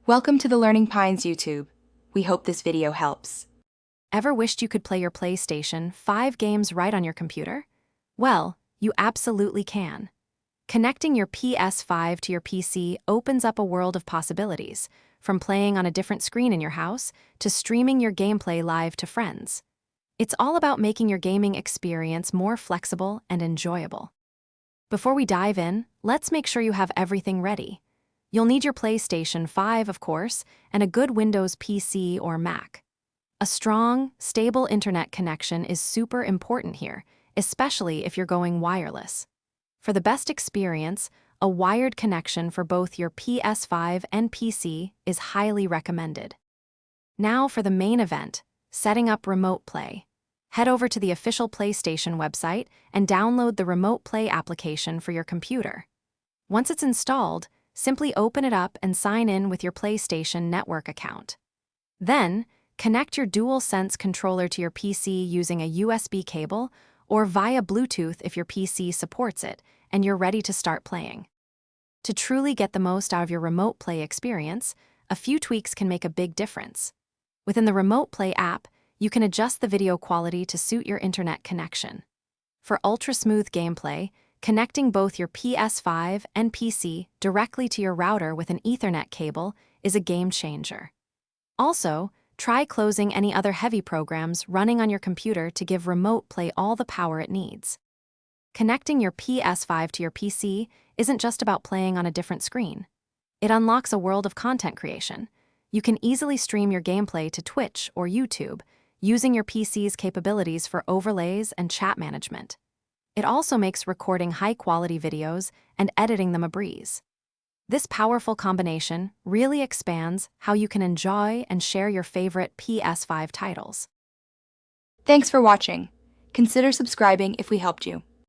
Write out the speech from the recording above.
Welcome to the Learning Pines YouTube. We hope this video helps. Ever wished you could play your PlayStation 5 games right on your computer? Well, you absolutely can. Connecting your PS5 to your PC opens up a world of possibilities, from playing on a different screen in your house to streaming your gameplay live to friends. It's all about making your gaming experience more flexible and enjoyable. Before we dive in, let's make sure you have everything ready. You'll need your PlayStation 5, of course, and a good Windows PC or Mac. A strong, stable internet connection is super important here, especially if you're going wireless. For the best experience, a wired connection for both your PS5 and PC is highly recommended. Now for the main event, setting up Remote Play. Head over to the official PlayStation website and download the Remote Play application for your computer. Once it's installed, simply open it up and sign in with your PlayStation Network account. Then, connect your DualSense controller to your PC using a USB cable or via Bluetooth if your PC supports it, and you're ready to start playing. To truly get the most out of your Remote Play experience, a few tweaks can make a big difference. Within the Remote Play app, you can adjust the video quality to suit your internet connection. For ultra-smooth gameplay, connecting both your PS5 and PC directly to your router with an Ethernet cable is a game changer. Also, try closing any other heavy programs running on your computer to give Remote Play all the power it needs. Connecting your PS5 to your PC isn't just about playing on a different screen. It unlocks a world of content creation. You can easily stream your gameplay to Twitch or YouTube, using your PC's capabilities for overlays and chat management. It also makes recording high-quality videos and editing them a breeze. This powerful combination really expands how you can enjoy and share your favorite PS5 titles. Thanks for watching. Consider subscribing if we helped you.